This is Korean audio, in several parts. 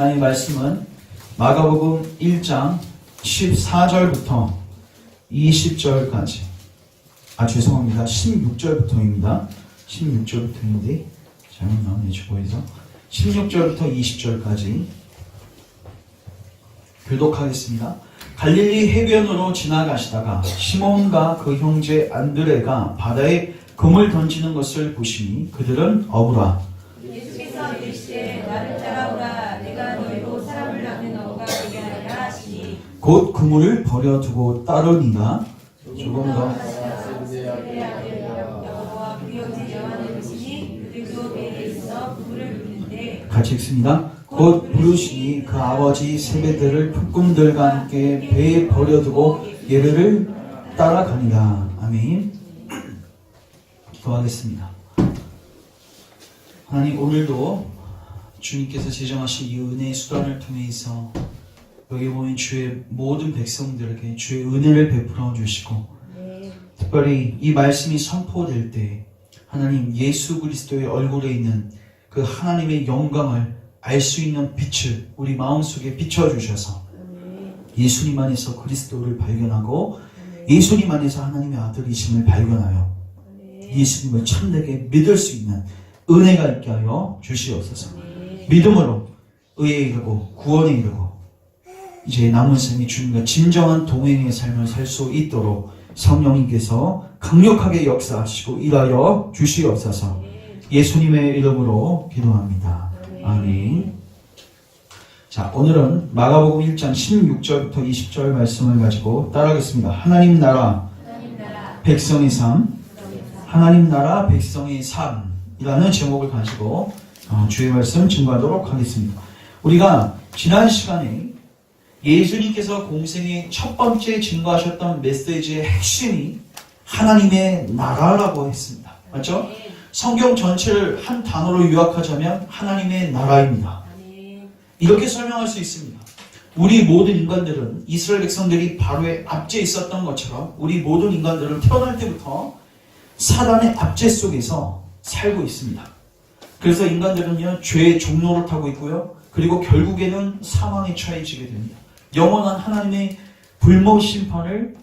하나님의 말씀은 마가복음 1장 14절부터 20절까지 죄송합니다. 16절부터입니다. 16절부터인데 잘못 나오네 주보에서 16절부터 20절까지 교독하겠습니다. 갈릴리 해변으로 지나가시다가 시몬과 그 형제 안드레가 바다에 금을 던지는 것을 보시니 그들은 어부라. 예수께서 이르시되 나를 따라오라. 내가 너희로 사람을 낳는 어부가 되게 하리라 하시니 곧 그물을 버려두고 따르니라. 조금 더 여호와 그 형제 요한을 보시니 그들도 배에 있어 그물을 부르는데 같이 읽습니다. 곧 부르시니 그 아버지 세배들을 품꾼들과 함께 배에 버려두고 예배를 따라가니라. 아멘. 기도하겠습니다. 하나님, 오늘도 주님께서 제정하신 이 은혜의 수단을 통해서 여기 모인 주의 모든 백성들에게 주의 은혜를 베풀어 주시고 특별히 이 말씀이 선포될 때 하나님 예수 그리스도의 얼굴에 있는 그 하나님의 영광을 알 수 있는 빛을 우리 마음속에 비춰주셔서 예수님 안에서 그리스도를 발견하고 예수님 안에서 하나님의 아들이심을 발견하여 예수님을 참되게 믿을 수 있는 은혜가 있게 하여 주시옵소서. 믿음으로 의에 이르고 구원에 이르고 이제 남은 생이 주님과 진정한 동행의 삶을 살 수 있도록 성령님께서 강력하게 역사하시고 일하여 주시옵소서. 예수님의 이름으로 기도합니다. 아멘. 자, 오늘은 마가복음 1장 16절부터 20절 말씀을 가지고 따라하겠습니다. 하나님 나라, 백성의 삶, 하나님 나라, 백성의 삶이라는 제목을 가지고 주의 말씀 증거하도록 하겠습니다. 우리가 지난 시간에 예수님께서 공생의 첫 번째 증거하셨던 메시지의 핵심이 하나님의 나라라고 했습니다. 맞죠? 성경 전체를 한 단어로 요약하자면 하나님의 나라입니다. 이렇게 설명할 수 있습니다. 우리 모든 인간들은 이스라엘 백성들이 바로의 압제에 있었던 것처럼 우리 모든 인간들은 태어날 때부터 사단의 압제 속에서 살고 있습니다. 그래서 인간들은요, 죄의 종로를 타고 있고요. 그리고 결국에는 사망에 처해지게 됩니다. 영원한 하나님의 불모 심판을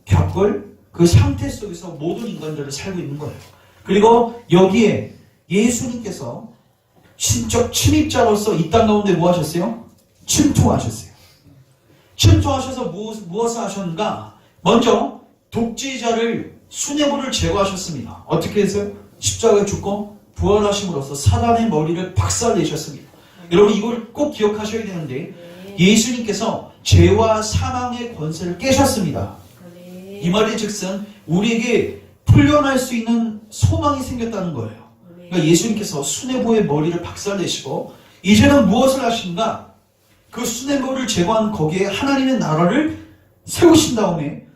겪을 그 상태 속에서 모든 인간들을 살고 있는 거예요. 그리고 여기에 예수님께서 신적 침입자로서 이 땅 가운데 뭐 하셨어요? 침투하셨어요. 침투하셔서 무엇을 하셨는가? 먼저 독재자를 수뇌부를 제거하셨습니다. 어떻게 해서요? 십자가에 죽고 부활하심으로써 사단의 머리를 박살내셨습니다. 여러분 이걸 꼭 기억하셔야 되는데 예수님께서 죄와 사망의 권세를 깨셨습니다. 이 말이 즉슨 우리에게 풀려날 수 있는 소망이 생겼다는 거예요. 그러니까 예수님께서 수뇌부의 머리를 박살내시고 이제는 무엇을 하신가? 그 수뇌부를 제거한 거기에 하나님의 나라를 세우신 다음에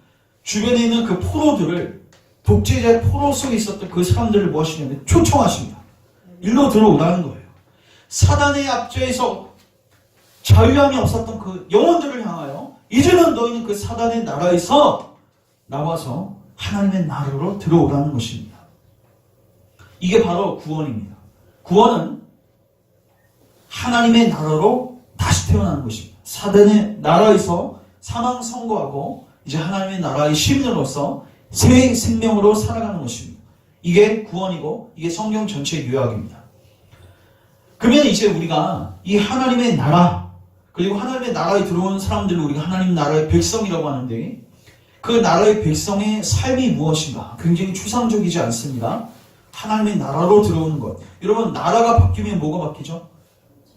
주변에 있는 그 포로들을 독재자의 포로 속에 있었던 그 사람들을 뭐 하시냐면 초청하십니다. 일로 들어오라는 거예요. 사단의 압제에서 자유함이 없었던 그 영혼들을 향하여 이제는 너희는 그 사단의 나라에서 나와서 하나님의 나라로 들어오라는 것입니다. 이게 바로 구원입니다. 구원은 하나님의 나라로 다시 태어나는 것입니다. 사단의 나라에서 사망 선고하고 이제 하나님의 나라의 시민으로서 새 생명으로 살아가는 것입니다. 이게 구원이고 이게 성경 전체의 요약입니다. 그러면 이제 우리가 이 하나님의 나라 그리고 하나님의 나라에 들어온 사람들을 우리가 하나님 나라의 백성이라고 하는데 그 나라의 백성의 삶이 무엇인가? 굉장히 추상적이지 않습니다. 하나님의 나라로 들어오는 것. 여러분 나라가 바뀌면 뭐가 바뀌죠?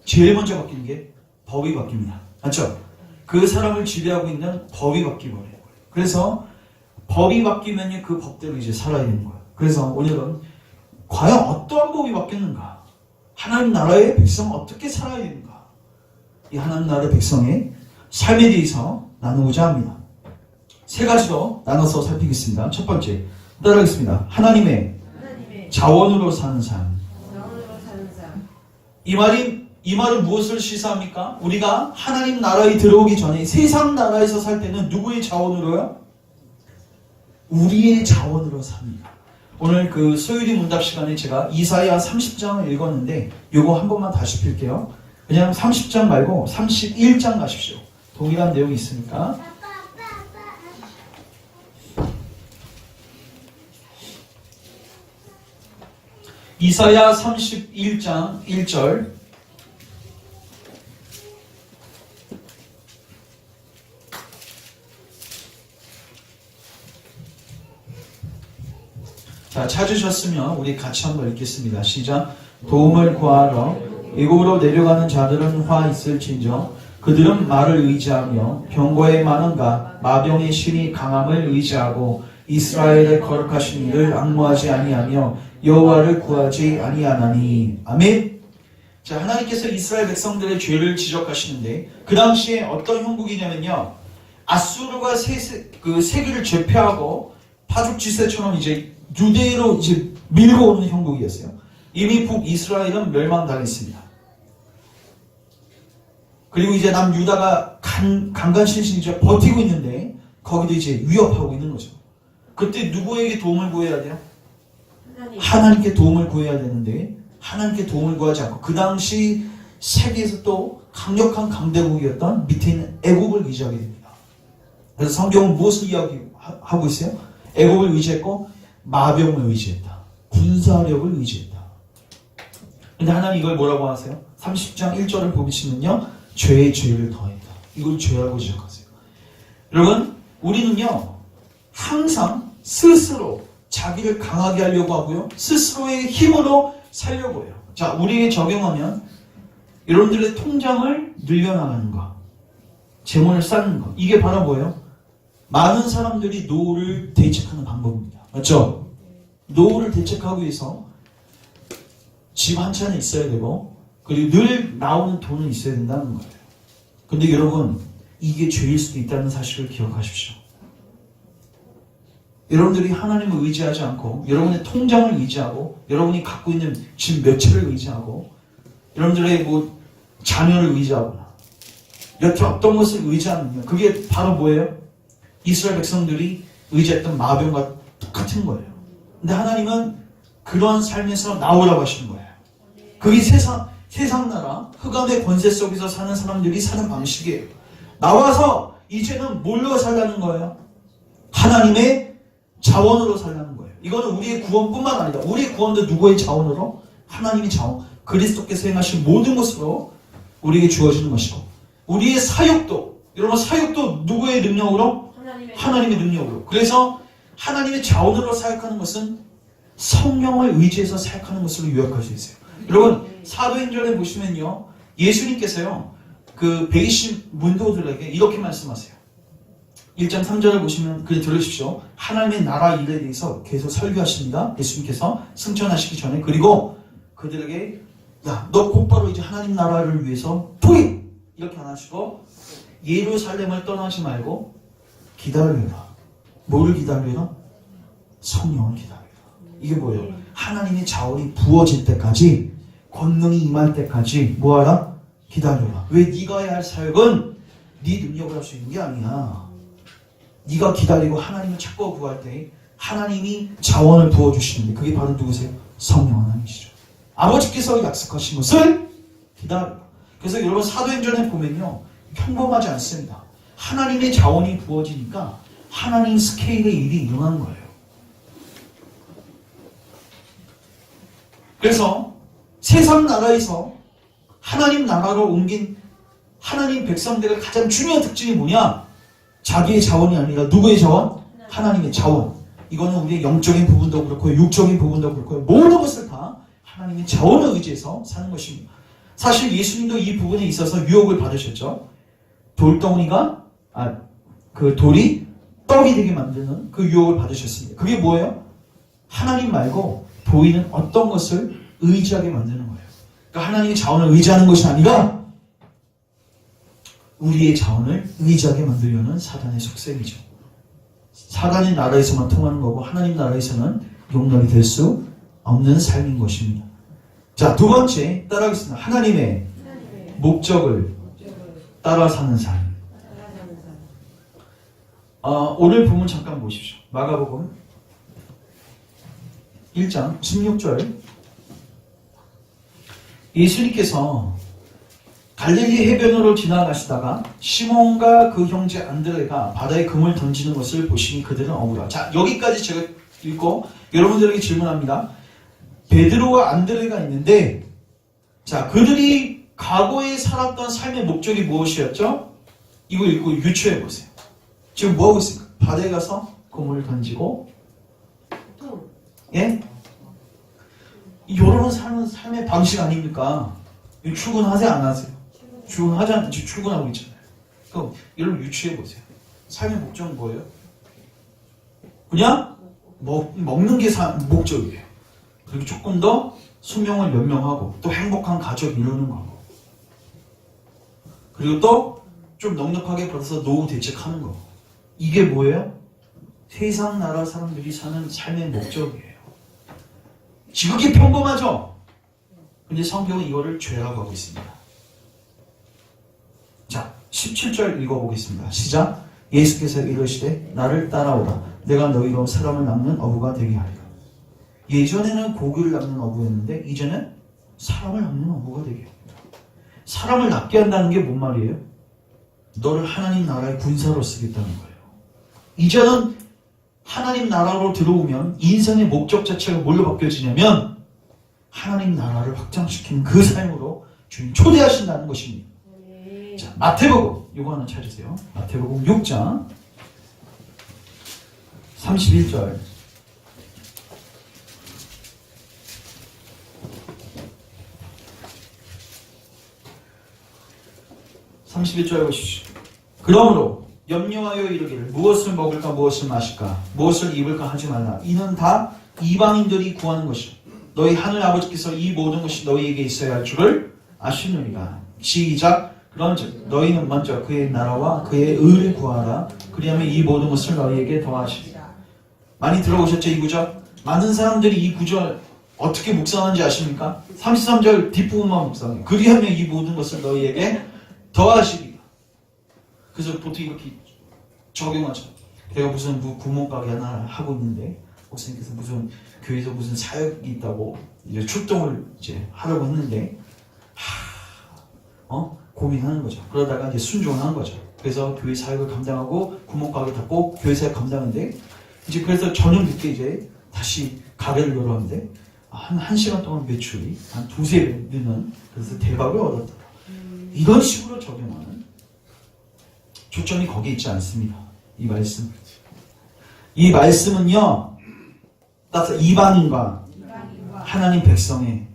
제일 먼저 바뀌는 게 법이 바뀝니다. 맞죠? 그 사람을 지배하고 있는 법이 바뀌어버려요. 그래서 법이 바뀌면 그 법대로 이제 살아야 되는 거예요. 그래서 오늘은 과연 어떠한 법이 바뀌는가? 하나님 나라의 백성은 어떻게 살아야 되는가? 이 하나님 나라의 백성의 삶에 대해서 나누고자 합니다. 세 가지로 나눠서 살피겠습니다. 첫 번째, 따라하겠습니다. 하나님의 자원으로 사는 삶. 이 말은 무엇을 시사합니까? 우리가 하나님 나라에 들어오기 전에 세상 나라에서 살 때는 누구의 자원으로요? 우리의 자원으로 삽니다. 오늘 그 소유리 문답 시간에 제가 이사야 30장을 읽었는데 요거 한 번만 다시 필게요. 그냥 30장 말고 31장 가십시오. 동일한 내용이 있으니까. 이사야 31장 1절. 자, 찾으셨으면 우리 같이 한번 읽겠습니다. 시작. 도움을 구하러 애굽으로 내려가는 자들은 화 있을진저 그들은 말을 의지하며 병거의 많음과 마병의 신이 강함을 의지하고 이스라엘의 거룩하신 이를 앙모하지 아니하며 여호와를 구하지 아니하나니. 아멘. 자, 하나님께서 이스라엘 백성들의 죄를 지적하시는데 그 당시에 어떤 형국이냐면요, 아수르가 세계를 제패하고 파죽지세처럼 이제 유대로 이제 밀고 오는 형국이었어요. 이미 북이스라엘은 멸망당했습니다. 그리고 이제 남유다가 강간신신 이제 버티고 있는데 거기도 이제 위협하고 있는 거죠. 그때 누구에게 도움을 구해야 돼요? 하나님께 도움을 구해야 되는데 하나님께 도움을 구하지 않고 그 당시 세계에서 또 강력한 강대국이었던 밑에 있는 애굽을 의지하게 됩니다. 그래서 성경은 무엇을 이야기하고 있어요? 애굽을 의지했고 마병을 의지했다. 군사력을 의지했다. 근데 하나님 이걸 뭐라고 하세요? 30장 1절을 보시면요, 죄의 죄를 더했다. 이걸 죄라고 지적하세요. 여러분, 우리는요 항상 스스로 자기를 강하게 하려고 하고요, 스스로의 힘으로 살려고 해요. 자, 우리에게 적용하면 여러분들의 통장을 늘려나가는 거, 재물을 쌓는 거, 이게 바로 뭐예요? 많은 사람들이 노후를 대책하는 방법입니다. 맞죠? 노후를 대책하기 위해서 집 한 채는 있어야 되고 그리고 늘 나오는 돈은 있어야 된다는 거예요. 근데 여러분, 이게 죄일 수도 있다는 사실을 기억하십시오. 여러분들이 하나님을 의지하지 않고 여러분의 통장을 의지하고 여러분이 갖고 있는 집 몇 채를 의지하고 여러분들의 뭐 자녀를 의지하거나 여태 어떤 것을 의지하느냐, 그게 바로 뭐예요? 이스라엘 백성들이 의지했던 마병과 똑같은 거예요. 근데 하나님은 그런 삶에서 나오라고 하시는 거예요. 그게 세상 나라 흑암의 권세 속에서 사는 사람들이 사는 방식이에요. 나와서 이제는 뭘로 살라는 거예요? 하나님의 자원으로 살라는 거예요. 이거는 우리의 구원뿐만 아니라 우리의 구원도 누구의 자원으로? 하나님의 자원, 그리스도께서 행하신 모든 것으로 우리에게 주어지는 것이고, 우리의 사역도, 여러분 사역도 누구의 능력으로? 하나님의 능력으로. 그래서 하나님의 자원으로 사역하는 것은 성령을 의지해서 사역하는 것으로 요약할 수 있어요. 여러분, 사도행전에 보시면요, 예수님께서요 그 베이신 문도들에게 이렇게 말씀하세요. 1장 3절을 보시면 그래 들으십시오. 하나님의 나라 일에 대해서 계속 설교하십니다. 예수님께서 승천하시기 전에. 그리고 그들에게 야, 너 곧바로 이제 하나님 나라를 위해서 투입! 이렇게 안 하시고 예루살렘을 떠나지 말고 기다려라. 뭐를 기다려라? 성령을 기다려라. 이게 뭐예요? 하나님의 자원이 부어질 때까지, 권능이 임할 때까지 뭐하라? 기다려라. 왜? 네가 해야 할 사역은 네 능력을 할 수 있는 게 아니야. 네가 기다리고 하나님을 찾고 구할 때 하나님이 자원을 부어주시는데 그게 바로 누구세요? 성령 하나님이시죠. 아버지께서 약속하신 것을 기다려라. 그래서 여러분 사도행전에 보면요, 평범하지 않습니다. 하나님의 자원이 부어지니까 하나님 스케일의 일이 일어나는 거예요. 그래서 세상 나라에서 하나님 나라로 옮긴 하나님 백성들의 가장 중요한 특징이 뭐냐? 자기의 자원이 아니라 누구의 자원? 하나님의 자원. 이거는 우리의 영적인 부분도 그렇고 육적인 부분도 그렇고 모든 것을 다 하나님의 자원을 의지해서 사는 것입니다. 사실 예수님도 이 부분에 있어서 유혹을 받으셨죠. 돌덩이가 그 돌이 떡이 되게 만드는 그 유혹을 받으셨습니다. 그게 뭐예요? 하나님 말고 보이는 어떤 것을 의지하게 만드는 거예요. 그러니까 하나님의 자원을 의지하는 것이 아니라 우리의 자원을 의지하게 만들려는 사단의 속셈이죠. 사단의 나라에서만 통하는 거고 하나님 나라에서는 용납이 될 수 없는 삶인 것입니다. 자, 두 번째 따라하겠습니다. 하나님의 목적을 따라 사는 삶. 오늘 본문 잠깐 보십시오. 마가복음 1장 16절. 예수님께서 갈릴리 해변으로 지나가시다가 시몬과 그 형제 안드레가 바다에 금을 던지는 것을 보시니 그들은 억울하다. 자, 여기까지 제가 읽고 여러분들에게 질문합니다. 베드로와 안드레가 있는데, 자, 그들이 과거에 살았던 삶의 목적이 무엇이었죠? 이거 읽고 유추해 보세요. 지금 뭐 하고 있습니까? 바다에 가서 금을 던지고, 예? 여러분 사는 삶의 방식 아닙니까? 출근하세요, 안 하세요? 출근하고 있잖아요. 그럼 여러분 유추해 보세요. 삶의 목적은 뭐예요? 그냥 먹는 게 목적이에요. 그리고 조금 더 수명을 연명하고 또 행복한 가족 이루는 거고, 그리고 또 좀 넉넉하게 벌어서 노후 대책하는 거. 이게 뭐예요? 세상 나라 사람들이 사는 삶의 목적이에요. 지극히 평범하죠? 근데 성경은 이거를 죄라고 하고 있습니다. 자, 17절 읽어보겠습니다. 시작. 예수께서 이르시되 나를 따라오라. 내가 너희로 사람을 낚는 어부가 되게 하리라. 예전에는 고기를 낚는 어부였는데 이제는 사람을 낚는 어부가 되게 합니다. 사람을 낚게 한다는 게 뭔 말이에요? 너를 하나님 나라의 군사로 쓰겠다는 거예요. 이제는 하나님 나라로 들어오면 인생의 목적 자체가 뭘로 바뀌어지냐면 하나님 나라를 확장시키는 그 삶으로 주님 초대하신다는 것입니다. 자, 마태복음 이거 하나 찾으세요. 마태복음 6장 31절. 31절 보십시오. 그러므로 염려하여 이르기를 무엇을 먹을까 무엇을 마실까 무엇을 입을까 하지 말라. 이는 다 이방인들이 구하는 것이요 너희 하늘 아버지께서 이 모든 것이 너희에게 있어야 할 줄을 아시느니라. 시작. 그런즉 너희는 먼저 그의 나라와 그의 의를 구하라. 그리하면 이 모든 것을 너희에게 더하시리라. 많이 들어보셨죠? 이 구절? 많은 사람들이 이 구절 어떻게 묵상하는지 아십니까? 33절 뒷부분만 묵상해요. 그리하면 이 모든 것을 너희에게 더하시리라. 그래서 보통 이렇게 적용하죠. 내가 무슨 구멍가게 하나 하고 있는데 목사님께서 무슨 교회에서 무슨 사역이 있다고 이제 출동을 이제 하려고 했는데 고민하는 거죠. 그러다가 이제 순종하는 거죠. 그래서 교회 사역을 감당하고 구멍가게 닫고 교회 사역 감당하는데 이제 그래서 저녁 늦게 이제 다시 가게를 열었는데 한 시간 동안 매출이 한 두세 배 느는 그래서 대박을 얻었다. 이런 식으로 적용하는 초점이 거기에 있지 않습니다. 이 말씀. 이 말씀은요, 따라서 이방인과 하나님 백성의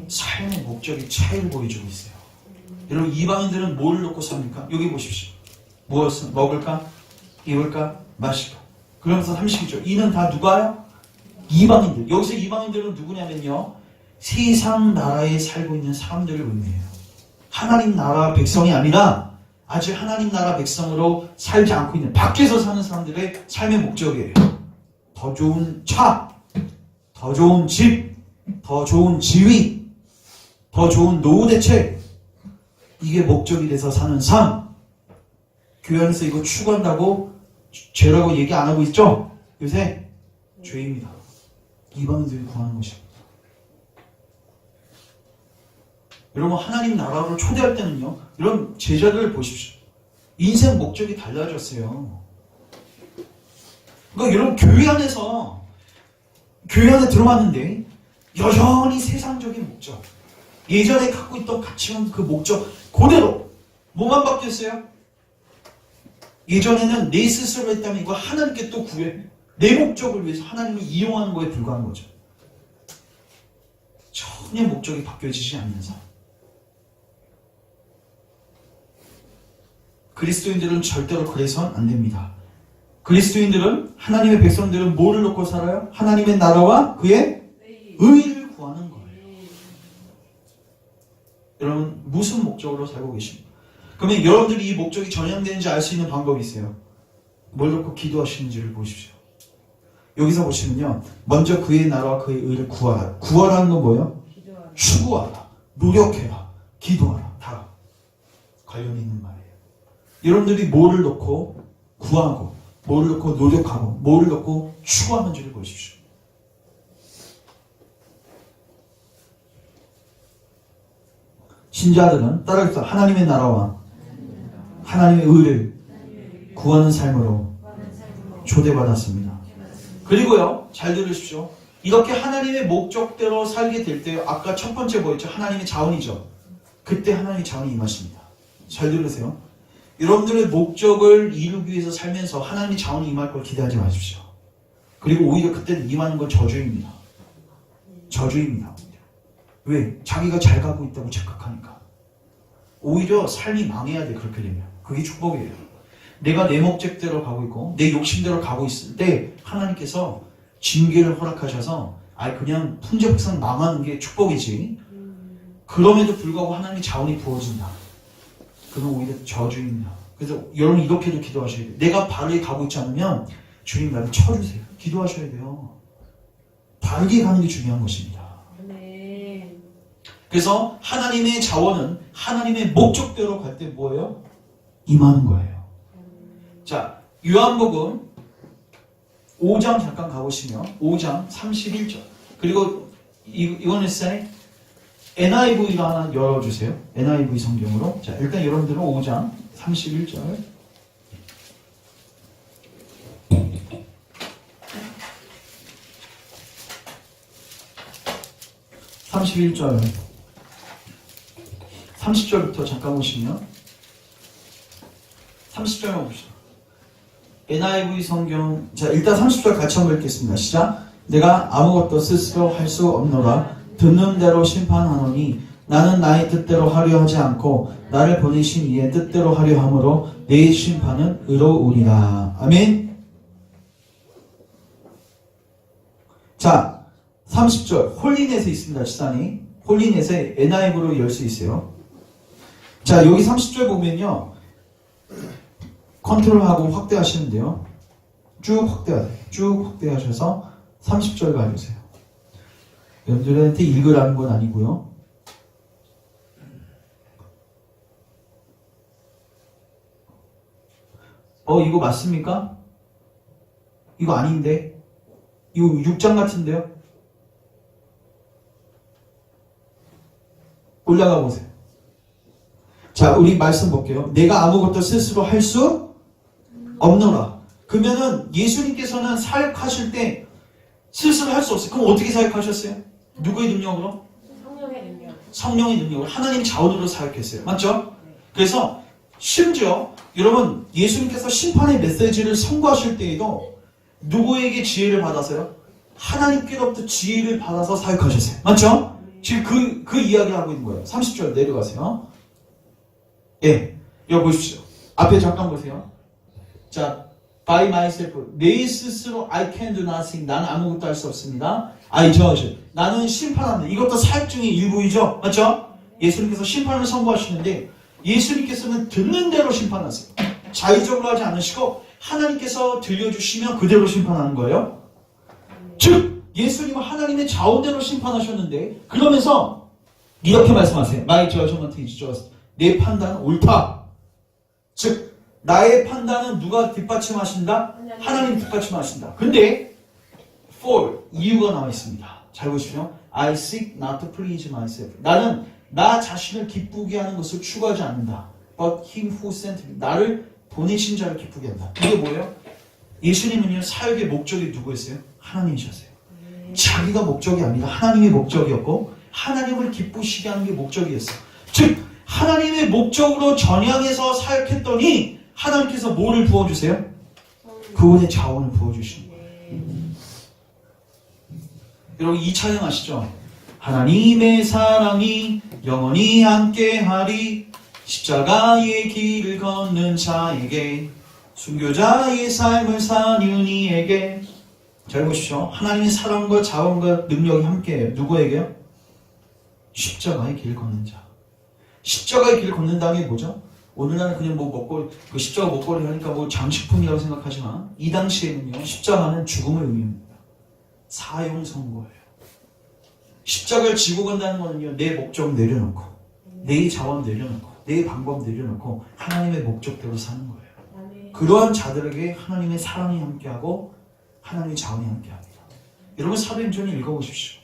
삶의 목적이 차이를 보여주고 있어요. 여러분, 이방인들은 뭘 놓고 삽니까? 여기 보십시오. 무엇을 먹을까? 입을까? 마실까? 그러면서 32절. 이는 다 누가요? 이방인들. 여기서 이방인들은 누구냐면요, 세상 나라에 살고 있는 사람들을 의미해요. 하나님 나라 백성이 아니라 아직 하나님 나라 백성으로 살지 않고 있는 밖에서 사는 사람들의 삶의 목적이에요. 더 좋은 차, 더 좋은 집, 더 좋은 지위, 더 좋은 노후 대책, 이게 목적이 돼서 사는 삶. 교회 안에서 이거 추구한다고 죄라고 얘기 안 하고 있죠? 요새 죄입니다. 이방인들이 구하는 것입니다. 여러분, 하나님 나라로 초대할 때는요, 이런 제자들을 보십시오. 인생 목적이 달라졌어요. 그러니까 여러분, 교회 안에 들어왔는데 여전히 세상적인 목적, 예전에 갖고 있던 가치관 그 목적 그대로 뭐만 바뀌었어요? 예전에는 내 스스로 했다면 이거 하나님께 또 구해. 내 목적을 위해서 하나님을 이용하는 거에 불과한 거죠. 전혀 목적이 바뀌어지지 않는 삶. 그리스도인들은 절대로 그래서는 안 됩니다. 그리스도인들은, 하나님의 백성들은 뭐를 놓고 살아요? 하나님의 나라와 그의 의를 구하는 거예요. 여러분, 무슨 목적으로 살고 계십니까? 그러면 여러분들이 이 목적이 전향되는지 알 수 있는 방법이 있어요. 뭘 놓고 기도하시는지를 보십시오. 여기서 보시면요, 먼저 그의 나라와 그의 의를 구하라. 구하라는 건 뭐예요? 추구하라, 노력해라, 기도하라. 다 관련이 있는 말이에요. 여러분들이 뭐를 놓고 구하고, 뭐를 놓고 노력하고, 뭐를 놓고 추구하는지를 보십시오. 신자들은 따라서 하나님의 나라와 하나님의 의를 구하는 삶으로 초대받았습니다. 그리고요, 잘 들으십시오. 이렇게 하나님의 목적대로 살게 될 때, 아까 첫 번째 뭐였죠? 하나님의 자원이죠. 그때 하나님의 자원이 임하십니다. 잘 들으세요. 여러분들의 목적을 이루기 위해서 살면서 하나님의 자원이 임할 걸 기대하지 마십시오. 그리고 오히려 그때는 임하는 건 저주입니다. 저주입니다. 왜? 자기가 잘 가고 있다고 착각하니까. 오히려 삶이 망해야 돼, 그렇게 되면. 그게 축복이에요. 내가 내 목적대로 가고 있고 내 욕심대로 가고 있을 때 하나님께서 징계를 허락하셔서 그냥 풍족상 망하는 게 축복이지. 그럼에도 불구하고 하나님의 자원이 부어진다. 그건 오히려 저주입니다. 그래서 여러분 이렇게도 기도하셔야 돼요. 내가 바르게 가고 있지 않으면 주님 나를 쳐주세요. 기도하셔야 돼요. 바르게 가는 게 중요한 것입니다. 그래서 하나님의 자원은 하나님의 목적대로 갈 때 뭐예요? 임하는 거예요. 자, 요한복음 5장 잠깐 가보시면 5장 31절. 그리고 이거는 NIV로 하나 열어주세요. NIV 성경으로. 자, 일단 여러분들은 5장 31절. (31절) 30절부터 잠깐 보시면 30절만 봅시다. NIV 성경. 자, 일단 30절 같이 한번 읽겠습니다. 시작. 내가 아무것도 스스로 할 수 없노라. 듣는 대로 심판하노니 나는 나의 뜻대로 하려 하지 않고 나를 보내신 이의 뜻대로 하려 함으로 내 심판은 의로우리라. 아멘. 자, 30절 홀리넷에 있습니다. 시간이 홀리넷에 NIV로 열 수 있어요. 자, 여기 30절 보면요, 컨트롤하고 확대하시는데요, 쭉 확대하셔서 30절 가주세요. 여러분들한테 읽으라는 건 아니고요. 이거 맞습니까? 이거 아닌데? 이거 6장 같은데요? 올라가 보세요. 자, 우리 말씀 볼게요. 내가 아무것도 스스로 할 수 없노라. 그러면은 예수님께서는 사역하실 때 스스로 할 수 없어요. 그럼 어떻게 사역하셨어요? 누구의 능력으로? 성령의 능력. 성령의 능력으로, 하나님 자원으로 사역했어요. 맞죠? 그래서 심지어 여러분, 예수님께서 심판의 메시지를 선고하실 때에도 누구에게 지혜를 받아서요? 하나님께로부터 지혜를 받아서 사역하셨어요. 맞죠? 지금 그 이야기 하고 있는 거예요. 30절 내려가세요. 예, 여기 보십시오. 앞에 잠깐 보세요. 자, by myself, 내 스스로 I can do nothing. 나는 아무것도 할 수 없습니다. I judge. 나는 심판한다. 이것도 사역 중의 일부이죠. 맞죠? 예수님께서 심판을 선고하시는데 예수님께서는 듣는 대로 심판하세요. 자의적으로 하지 않으시고 하나님께서 들려주시면 그대로 심판하는 거예요. 즉 예수님은 하나님의 자원대로 심판하셨는데, 그러면서 이렇게 말씀하세요. My judgment is just. 내 판단은 옳다. 즉 나의 판단은 누가 뒷받침하신다? 하나님 뒷받침하신다. 근데 for, 이유가 나와 있습니다. 잘 보시면 I seek not to please myself. 나는 나 자신을 기쁘게 하는 것을 추구하지 않는다. But him who sent me. 나를 보내신 자를 기쁘게 한다. 이게 뭐예요? 예수님은요, 사역의 목적이 누구였어요? 하나님이셨어요. 자기가 목적이 아니라 하나님의 목적이었고, 하나님을 기쁘시게 하는 게 목적이었어요. 즉 하나님의 목적으로 전향해서 사역했더니 하나님께서 뭐를 부어주세요? 그분의 자원을 부어주시는 거예요. 여러분 이 찬양 아시죠? 하나님의 사랑이 영원히 함께하리. 십자가의 길을 걷는 자에게, 순교자의 삶을 사는 이에게. 잘 보십시오. 하나님의 사랑과 자원과 능력이 함께해요. 누구에게요? 십자가의 길을 걷는 자. 십자가의 길을 걷는다는 게 뭐죠? 오늘날은 그냥 먹거리, 그 십자가 먹거리 하니까 장식품이라고 생각하지만, 이 당시에는요, 십자가는 죽음의 의미입니다. 사형 선고예요. 십자가를 지고 간다는 거는요, 내 목적 내려놓고, 내 자원 내려놓고, 내 방법 내려놓고 하나님의 목적대로 사는 거예요. 그러한 자들에게 하나님의 사랑이 함께하고 하나님의 자원이 함께합니다. 여러분 사도행전을 읽어보십시오.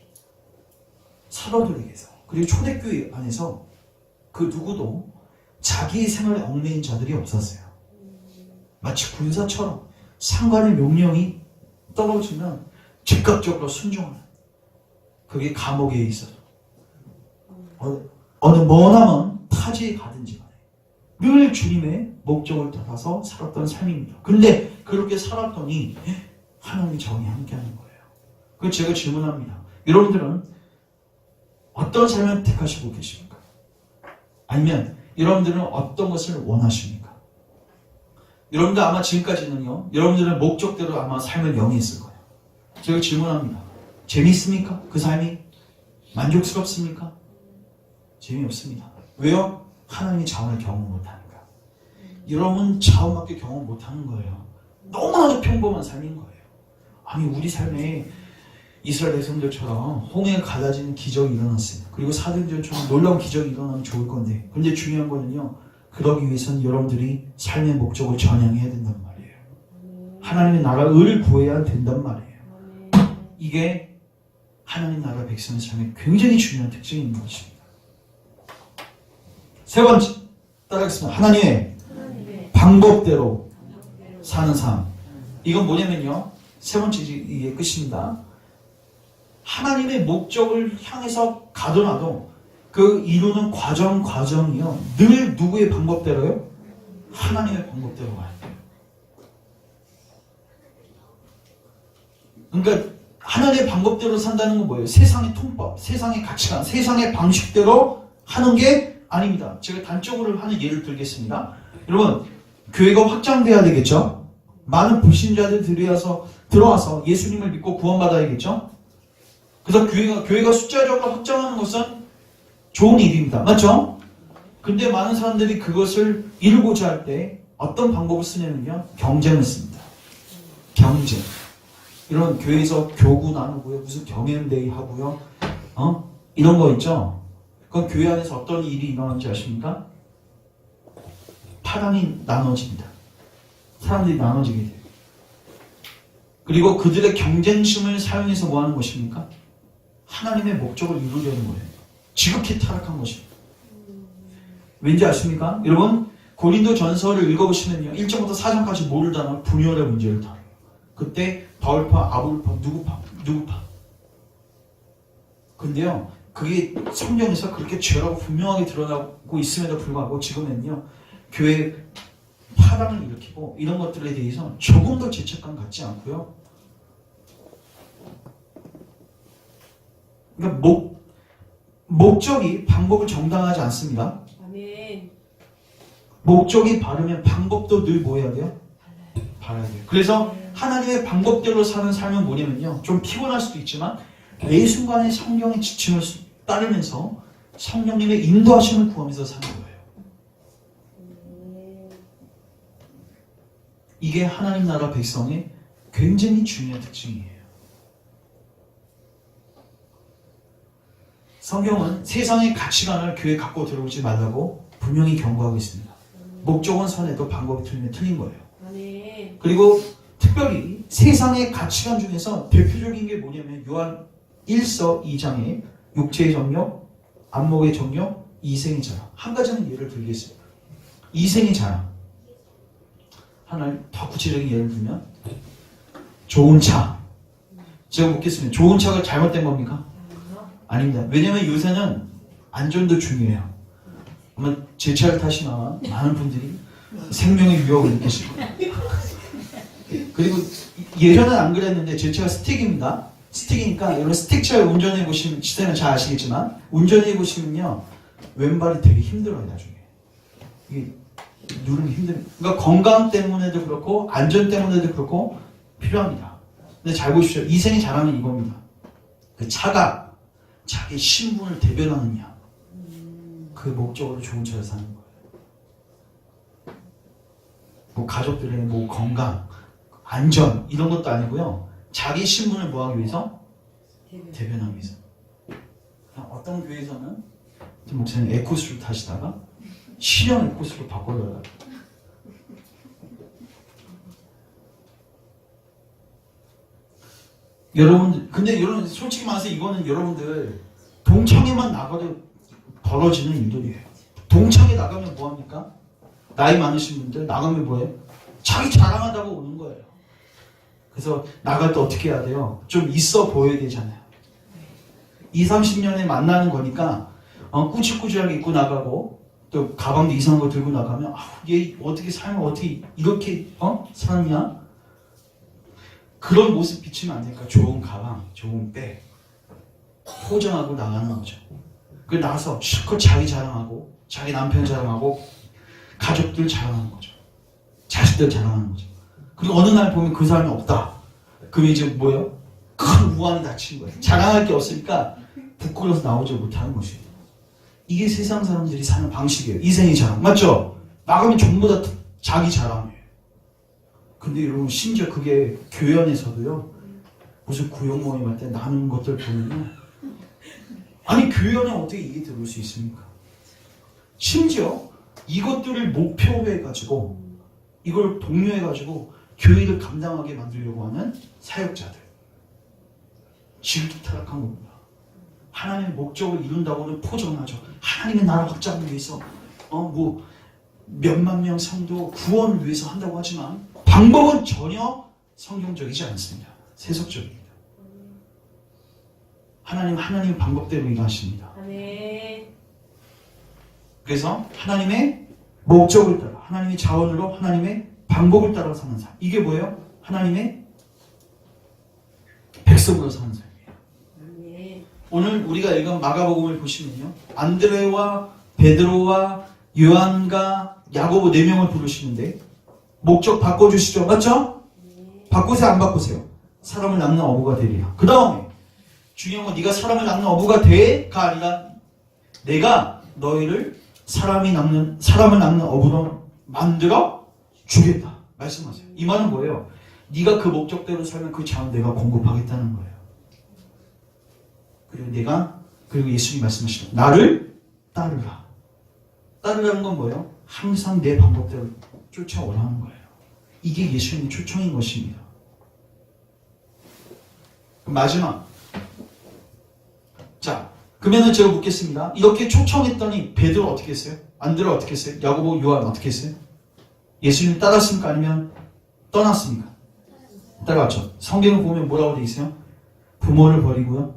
사도들에게서, 그리고 초대교회 안에서 그 누구도 자기의 생활에 얽매인 자들이 없었어요. 마치 군사처럼 상관의 명령이 떨어지면 즉각적으로 순종하는, 그게 감옥에 있어서 어느 머나먼 타지에 가든지 간에 늘 주님의 목적을 따라서 살았던 삶입니다. 근데 그렇게 살았더니 하나님의 정이 함께하는 거예요. 그래서 제가 질문합니다. 여러분들은 어떤 삶을 택하시고 계십니까? 아니면 여러분들은 어떤 것을 원하십니까? 여러분들 아마 지금까지는요, 여러분들의 목적대로 아마 삶을 영위했을 거예요. 제가 질문합니다. 재미있습니까? 그 삶이? 만족스럽습니까? 재미없습니다. 왜요? 하나님의 자원을 경험 못하니까. 여러분 자원밖에 경험 못하는 거예요. 너무나도 평범한 삶인 거예요. 아니, 우리 삶에 이스라엘 백성들처럼 홍해가 갈라지는 기적이 일어났어요. 그리고 사도행전처럼 놀라운 기적이 일어나면 좋을 건데, 근데 중요한 거는요, 그러기 위해서는 여러분들이 삶의 목적을 전향해야 된단 말이에요. 하나님의 나라 의를 구해야 된단 말이에요. 이게 하나님 나라 백성의 삶에 굉장히 중요한 특징이 있는 것입니다. 세 번째, 따라하겠습니다. 하나님의 방법대로 사는 삶. 이건 뭐냐면요, 세 번째 이게 끝입니다. 하나님의 목적을 향해서 가더라도 그 이루는 과정이요, 늘 누구의 방법대로요? 하나님의 방법대로 가야 돼요. 그러니까 하나님의 방법대로 산다는 건 뭐예요? 세상의 통법, 세상의 가치관, 세상의 방식대로 하는 게 아닙니다. 제가 단적으로 하는 예를 들겠습니다. 여러분, 교회가 확장돼야 되겠죠? 많은 불신자들 들어와서 예수님을 믿고 구원받아야겠죠? 그래서 교회가 숫자적으로 확장하는 것은 좋은 일입니다. 맞죠? 근데 많은 사람들이 그것을 이루고자 할 때 어떤 방법을 쓰냐면요, 경쟁을 씁니다. 경쟁. 이런 교회에서 교구 나누고요, 무슨 경연대회 하고요, 이런 거 있죠? 그건 교회 안에서 어떤 일이 일어나는지 아십니까? 파랑이 나눠집니다. 사람들이 나눠지게 돼요. 그리고 그들의 경쟁심을 사용해서 뭐 하는 것입니까? 하나님의 목적을 이루려는 거예요. 지극히 타락한 것입니다. 왠지 아십니까? 여러분, 고린도 전서를 읽어보시면요, 1장부터 4장까지 뭐를 다뤄요? 분열의 문제를 다뤄요. 그때 바울파, 아볼파, 누구파. 근데요, 그게 성경에서 그렇게 죄라고 분명하게 드러나고 있음에도 불구하고 지금은요, 교회 파랑을 일으키고 이런 것들에 대해서 조금 더 죄책감 갖지 않고요, 그러니까 목적이 방법을 정당하지 않습니다. 아멘. 목적이 바르면 방법도 늘 뭐 해야 돼요? 바라야 돼요. 그래서 하나님의 방법대로 사는 삶은 뭐냐면요, 좀 피곤할 수도 있지만 매 순간에 성경의 지침을 따르면서 성령님의 인도하심을 구하면서 사는 거예요. 이게 하나님 나라 백성의 굉장히 중요한 특징이에요. 성경은 세상의 가치관을 교회에 갖고 들어오지 말라고 분명히 경고하고 있습니다. 목적은 선해도 방법이 틀리면 틀린 거예요. 아멘. 그리고 특별히 세상의 가치관 중에서 대표적인 게 뭐냐면 요한 1서 2장에 육체의 정욕, 안목의 정욕, 이생의 자랑. 한 가지는 예를 들겠습니다. 이생의 자랑. 하나 더 구체적인 예를 들면 좋은 차. 제가 묻겠습니다. 좋은 차가 잘못된 겁니까? 아닙니다. 왜냐면 요새는 안전도 중요해요. 아마 제 차를 타시면 많은 분들이 생명의 위협을 느끼실 거예요. 그리고 예전엔 안 그랬는데 제 차가 스틱입니다. 스틱이니까 여러분 스틱차를 운전해 보시면, 시세는 잘 아시겠지만 운전해 보시면요, 왼발이 되게 힘들어요. 나중에 이게 누르기 힘들어요. 그러니까 건강 때문에도 그렇고 안전 때문에도 그렇고 필요합니다. 근데 잘 보십시오. 이생의 자랑은 이겁니다. 그 차가 자기 신분을 대변하느냐, 그 목적으로 좋은 차를 사는 거예요. 뭐 가족들의 뭐 건강, 안전 이런 것도 아니고요, 자기 신분을 뭐하기 위해서? 대변하기 위해서. 어떤 교회에서는 목사님 에코스를 타시다가 실형 에코스로 바꿔달라고. 여러분들, 근데 여러분 솔직히 말해서 이거는 여러분들 동창회만 나가도 벌어지는 일들이에요. 동창회 나가면 뭐합니까? 나이 많으신 분들 나가면 뭐예요? 자기 자랑하다고 오는 거예요. 그래서 나갈 때 어떻게 해야 돼요? 좀 있어 보여야 되잖아요. 20, 30년에 만나는 거니까 꾸질꾸질하게 입고 나가고 또 가방도 이상한 거 들고 나가면 얘 어떻게 삶을 어떻게 이렇게 살았냐? 그런 모습 비치면 안 되니까 좋은 가방, 좋은 백 포장하고 나가는 거죠. 그 나가서 실컷 자기 자랑하고 자기 남편 자랑하고 가족들 자랑하는 거죠. 자식들 자랑하는 거죠. 그리고 어느 날 보면 그 사람이 없다. 그러면 이제 뭐예요? 큰 우환이 닥친 거예요. 자랑할 게 없으니까 부끄러워서 나오지 못하는 것이에요. 이게 세상 사람들이 사는 방식이에요. 이생의 자랑. 맞죠? 나가면 전부 다 자기 자랑이에요. 근데 여러분 심지어 그게 교회 안에서도요. 무슨 구역 모임 할 때 나누는 것들 보면요. 아니 교회 안에 어떻게 이게 들어올 수 있습니까? 심지어 이것들을 목표로 해가지고 이걸 독려해가지고 교회를 감당하게 만들려고 하는 사역자들. 지극히 타락한 겁니다. 하나님의 목적을 이룬다고는 포장하죠. 하나님의 나라 확장을 위해서 뭐 몇만 명 성도 구원을 위해서 한다고 하지만 방법은 전혀 성경적이지 않습니다. 세속적입니다. 하나님 방법대로 일하십니다. 아멘. 그래서 하나님의 목적을 따라 하나님의 자원으로 하나님의 방법을 따라 사는 삶. 이게 뭐예요? 하나님의 백성으로 사는 삶이에요. 아멘. 오늘 우리가 읽은 마가복음을 보시면요. 안드레와 베드로와 요한과 야고보 4명을 부르시는데 목적 바꿔주시죠. 맞죠? 바꾸세요 안 바꾸세요? 사람을 낳는 어부가 되리라. 그 다음에 중요한 건 네가 사람을 낳는 어부가 돼가 아니라 내가 너희를 사람을 낳는 어부로 만들어 주겠다. 말씀하세요. 이 말은 뭐예요? 네가 그 목적대로 살면 그 자원 내가 공급하겠다는 거예요. 그리고 예수님이 말씀하시죠. 나를 따르라. 따르라는 건 뭐예요? 항상 내 방법대로 쫓아오라는 거예요. 이게 예수님의 초청인 것입니다. 마지막. 자, 그러면은 제가 묻겠습니다. 이렇게 초청했더니 베드로 어떻게 했어요? 안드레 어떻게 했어요? 야고보, 요한 어떻게 했어요? 예수님 따랐습니까? 아니면 떠났습니까? 따라왔죠. 성경을 보면 뭐라고 되어 있어요? 부모를 버리고요.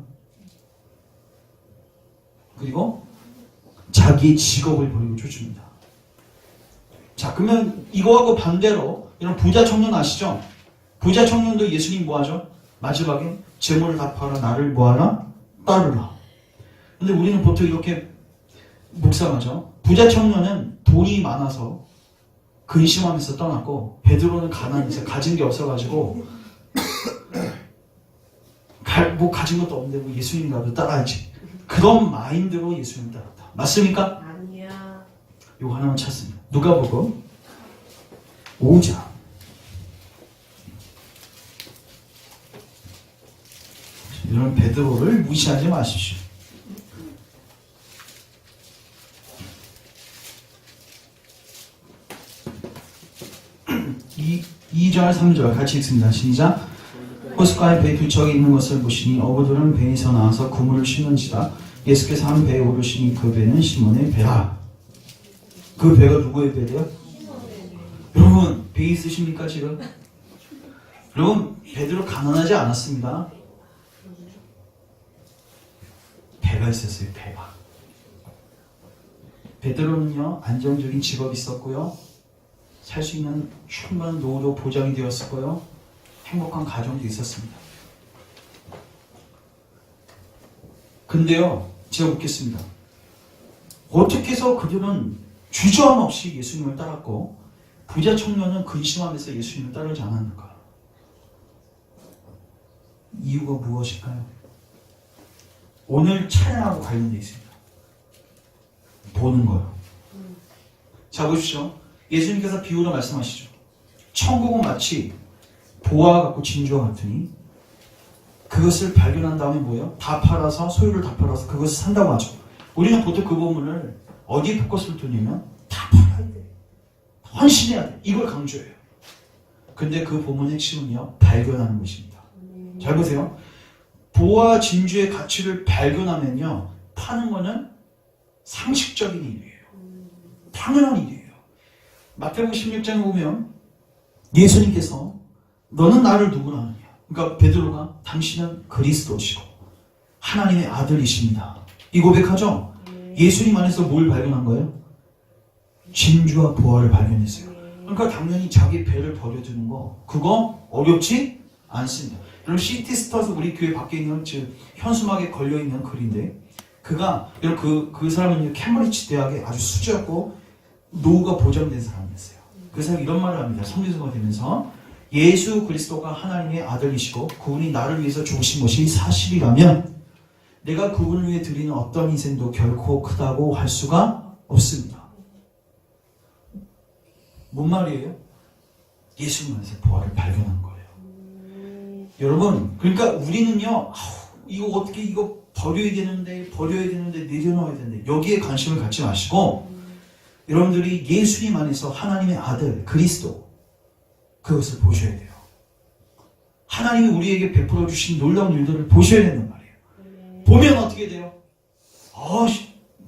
그리고 자기의 직업을 버리고 쫓습니다. 자, 그러면 이거하고 반대로 이런 부자 청년 아시죠? 부자 청년도 예수님 뭐하죠? 마지막에 재물을 다 팔아 나를 뭐하라? 따르라. 근데 우리는 보통 이렇게 묵상하죠. 부자 청년은 돈이 많아서 근심하면서 떠났고 베드로는 가난해서 가진 게 없어가지고 뭐 가진 것도 없는데 뭐 예수님 나도 따라야지. 그런 마인드로 예수님 따랐다. 맞습니까? 아니야. 이거 하나만 찾습니다. 누가복음 5장. 이런 베드로를 무시하지 마십시오. 2절 3절 같이 읽습니다. 시작. 호숫가에 배 두 척이 있는 것을 보시니 어부들은 배에서 나와서 그물을 심는지라. 예수께서 한 배에 오르시니 그 배는 시몬의 배라. 그 배가 누구의 배래요? 여러분 배 있으십니까 지금? 여러분 베드로 가난하지 않았습니다. 배가 있었어요. 배가. 베드로는요 안정적인 직업이 있었고요. 살 수 있는 충분한 노후도 보장이 되었었고요. 행복한 가정도 있었습니다. 근데요 제가 묻겠습니다. 어떻게 해서 그들은 주저함 없이 예수님을 따랐고 부자 청년은 근심하면서 예수님을 따르지 않았는가? 이유가 무엇일까요? 오늘 찬양하고 관련되어 있습니다. 보는 거요. 자 보십시오. 예수님께서 비유로 말씀하시죠. 천국은 마치 보화와 같고 진주와 같으니 그것을 발견한 다음에 뭐예요? 다 팔아서 소유를 다 팔아서 그것을 산다고 하죠. 우리는 보통 그 부분을 어디에 포커스를 두냐면 다 팔아야 돼. 헌신해야 돼. 이걸 강조해요. 근데 그 본문의 핵심은요. 발견하는 것입니다. 잘 보세요. 보화 진주의 가치를 발견하면요. 파는 거는 상식적인 일이에요. 당연한 일이에요. 마태복음 16장에 보면 예수님께서 너는 나를 누구라 하느냐. 그러니까 베드로가 당신은 그리스도시고 하나님의 아들이십니다. 이 고백하죠. 예수님 안에서 뭘 발견한 거예요? 진주와 보화를 발견했어요. 그러니까 당연히 자기 배를 버려두는 거 그거 어렵지 않습니다. 여러분 시티 스타즈 우리 교회 밖에 있는 현수막에 걸려있는 글인데 그가 그 사람은 캠브리지 대학에 아주 수지였고 노후가 보장된 사람이었어요. 그 사람이 이런 말을 합니다. 선교사가 되면서 예수 그리스도가 하나님의 아들이시고 그분이 나를 위해서 죽으신 것이 사실이라면 내가 그분을 위해 드리는 어떤 인생도 결코 크다고 할 수가 없습니다. 뭔 말이에요? 예수님 안에서 보화를 발견한 거예요. 여러분, 그러니까 우리는요, 이거 어떻게 이거 버려야 되는데 내려놓아야 되는데 여기에 관심을 갖지 마시고 여러분들이 예수님 안에서 하나님의 아들 그리스도 그것을 보셔야 돼요. 하나님이 우리에게 베풀어 주신 놀라운 일들을 보셔야 된단 말이에요. 보면 어떻게 돼요?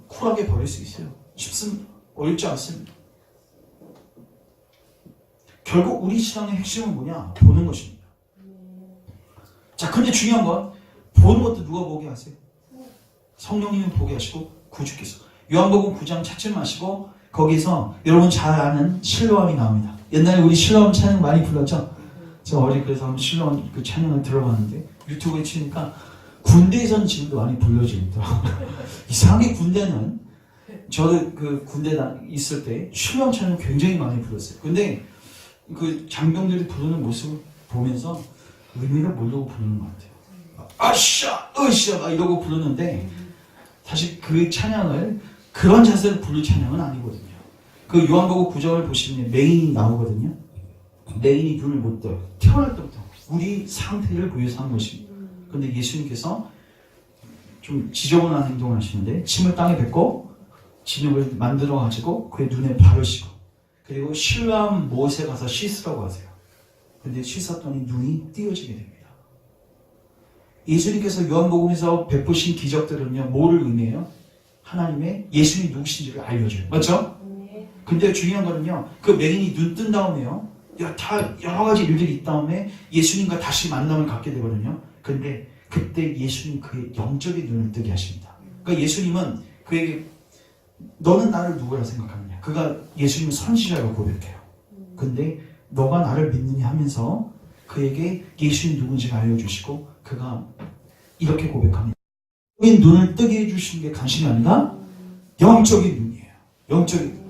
쿨하게 버릴 수 있어요. 쉽습니다. 어렵지 않습니다. 결국 우리 신앙의 핵심은 뭐냐? 보는 것입니다. 자, 근데 중요한 건 보는 것도 누가 보게 하세요? 성령님이 보게 하시고 구주께서. 요한복음 9장 찾지 마시고 거기서 여러분 잘 아는 실로암이 나옵니다. 옛날에 우리 실로암 찬양 많이 불렀죠? 제가 어제 그래서 한번 실로암 그 찬양을 들어봤는데 유튜브에 치니까 군대에서는 지금도 많이 불러지더라고요. 이상하게 군대는 저도 그 군대 있을 때 실로암 찬양 굉장히 많이 불렀어요. 근데 그 장병들이 부르는 모습을 보면서 의미를 모르고 부르는 것 같아요. 아샤, 으쌰 막 이러고 부르는데 사실 그 찬양을 그런 자세로 부를 찬양은 아니거든요. 그 요한복음 9장을 보시면 메인이 나오거든요. 메인이 눈을 못 떠요. 태어날 때부터 우리 상태를 보여서 한 것입니다. 그런데 예수님께서 좀 지저분한 행동을 하시는데 침을 땅에 뱉고 진흙을 만들어가지고 그의 눈에 바르시고 그리고 실로암 못에 가서 씻으라고 하세요. 근데 씻었더니 눈이 띄어지게 됩니다. 예수님께서 요한복음에서 베푸신 기적들은요, 뭐를 의미해요? 하나님의 예수님이 누구신지를 알려줘요. 맞죠? 근데 중요한 거는요, 그 메인이 눈 뜬 다음에요, 다 여러 가지 일들이 있 다음에 예수님과 다시 만남을 갖게 되거든요. 근데 그때 예수님 그의 영적인 눈을 뜨게 하십니다. 그러니까 예수님은 그에게 너는 나를 누구라 생각하느냐? 그가 예수님은 선지자라고 고백해요. 근데 너가 나를 믿느냐 하면서 그에게 예수님 누군지를 알려주시고 그가 이렇게 고백합니다. 눈을 뜨게 해주시는 게 간신이 아니라 영적인 눈이에요. 영적인 눈.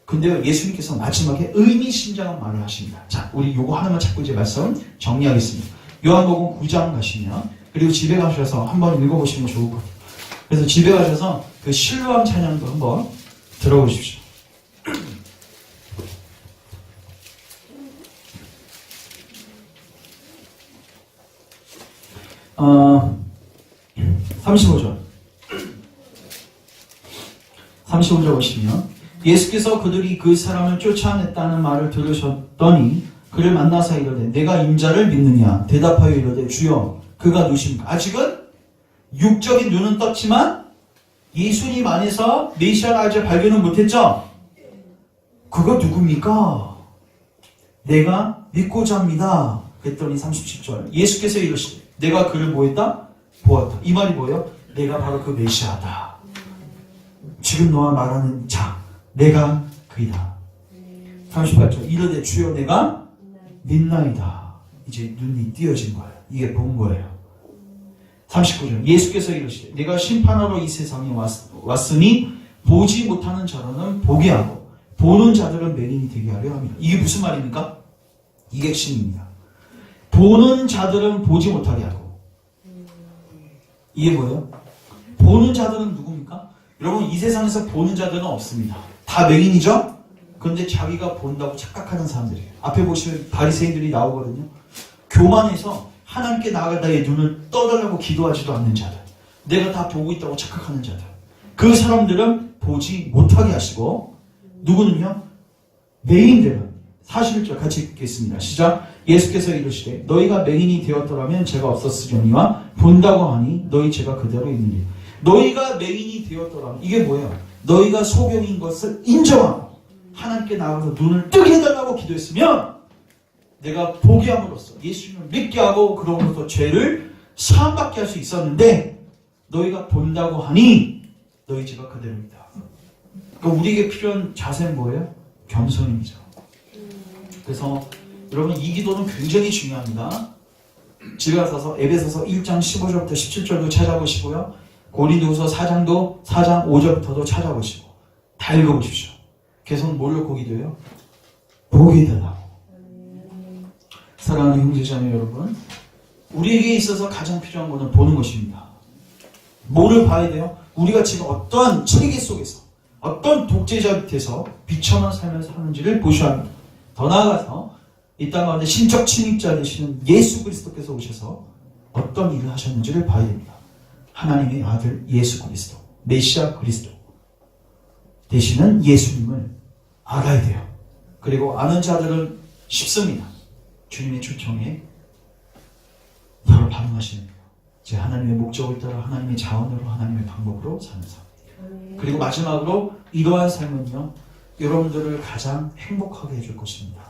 근데요, 예수님께서 마지막에 의미심장한 말을 하십니다. 자, 우리 요거 하나만 찾고 이제 말씀 정리하겠습니다. 요한복음 9장 가시면 그리고 집에 가셔서 한번 읽어보시면 좋을 것 같아요. 그래서 집에 가셔서 그 실로암 찬양도 한번 들어보십시오. 35절 보시면 예수께서 그들이 그 사람을 쫓아냈다는 말을 들으셨더니 그를 만나서 이르되 내가 인자를 믿느냐 대답하여 이르되 주여 그가 누구십니까? 아직은 육적인 눈은 떴지만 예수님 안에서 메시아를 아직 발견은 못했죠? 그거 누굽니까? 내가 믿고자 합니다. 그랬더니 37절 예수께서 이르시되 내가 그를 뭐했다? 보았다. 이 말이 뭐예요? 내가 바로 그 메시아다. 지금 너와 말하는 자 내가 그이다. 38절 이르되 주여 내가 믿나이다. 이제 눈이 띄어진 거예요. 이게 본 거예요. 39절 예수께서 이르시되 내가 심판하러 이 세상에 왔으니 보지 못하는 자로는 보게 하고 보는 자들은 맹인이 되게 하려 합니다. 이게 무슨 말입니까? 이게 핵심입니다. 보는 자들은 보지 못하게 하고 이게 뭐예요? 보는 자들은 누굽니까? 여러분 이 세상에서 보는 자들은 없습니다. 다 맹인이죠? 그런데 자기가 본다고 착각하는 사람들이에요. 앞에 보시면 바리새인들이 나오거든요. 교만해서 하나님께 나아갈 나의 눈을 떠달라고 기도하지도 않는 자들, 내가 다 보고 있다고 착각하는 자들, 그 사람들은 보지 못하게 하시고 누구는요? 맹인들은 41절 같이 읽겠습니다. 시작. 예수께서 이르시되 너희가 맹인이 되었더라면 죄가 없었으려니와 본다고 하니 너희 죄가 그대로 있느니라. 너희가 맹인이 되었더라면 이게 뭐예요? 너희가 소경인 것을 인정하고 하나님께 나가서 눈을 뜨게 해달라고 기도했으면 내가 보게 함으로써 예수님을 믿게 하고 그러면서 죄를 사함받게 할 수 있었는데 너희가 본다고 하니 너희 죄가 그대로입니다. 그러니까 우리에게 필요한 자세는 뭐예요? 겸손입니다. 그래서 여러분 이 기도는 굉장히 중요합니다. 집에 가서 에베소서 1장 15절부터 17절도 찾아보시고요. 고린도후서 4장 5절부터도 찾아보시고 다 읽어보십시오. 계속 뭘 놓고 기도해요? 보게 해달라고. 사랑하는 형제자매 여러분, 우리에게 있어서 가장 필요한 것은 보는 것입니다. 뭐를 봐야 돼요? 우리가 지금 어떠한 체계 속에서 어떤 독재자 밑에서 비천한 삶을 사는지를 보셔야 합니다. 더 나아가서 이 땅 가운데 신적 침입자 되시는 예수 그리스도께서 오셔서 어떤 일을 하셨는지를 봐야 됩니다. 하나님의 아들 예수 그리스도, 메시아 그리스도 되시는 예수님을 알아야 돼요. 그리고 아는 자들은 쉽습니다. 주님의 초청에 바로 반응하시는 거예요. 제 하나님의 목적을 따라 하나님의 자원으로 하나님의 방법으로 사는 삶. 그리고 마지막으로 이러한 삶은요, 여러분들을 가장 행복하게 해줄 것입니다.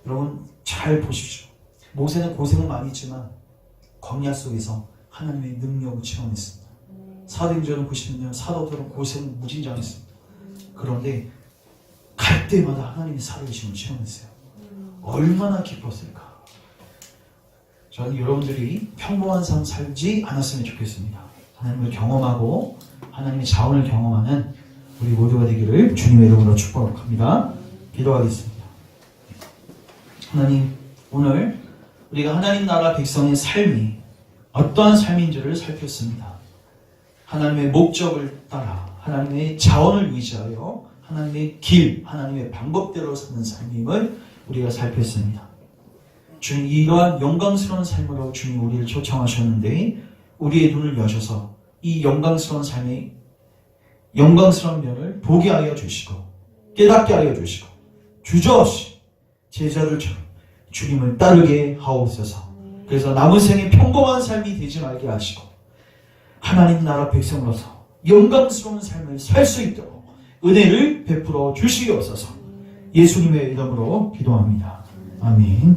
여러분 잘 보십시오. 모세는 고생은 많이 했지만 광야 속에서 하나님의 능력을 체험했습니다. 사도행전을 보시면요, 사도들은 고생은 무진장했습니다. 그런데 갈 때마다 하나님의 살아계심을 체험했어요. 얼마나 기뻤을까. 저는 여러분들이 평범한 삶 살지 않았으면 좋겠습니다. 하나님을 경험하고 하나님의 자원을 경험하는 우리 모두가 되기를 주님의 이름으로 축복합니다. 기도하겠습니다. 하나님, 오늘 우리가 하나님 나라 백성의 삶이 어떠한 삶인지를 살폈습니다. 하나님의 목적을 따라 하나님의 자원을 의지하여 하나님의 길, 하나님의 방법대로 사는 삶임을 우리가 살폈습니다. 주님, 이러한 영광스러운 삶으로 주님 우리를 초청하셨는데 우리의 눈을 여셔서 이 영광스러운 삶의 영광스러운 면을 보게 하여 주시고 깨닫게 하여 주시고 주저없이 제자들처럼 주님을 따르게 하옵소서. 그래서 남은 생의 평범한 삶이 되지 말게 하시고 하나님 나라 백성으로서 영광스러운 삶을 살 수 있도록 은혜를 베풀어 주시옵소서. 예수님의 이름으로 기도합니다. 아멘.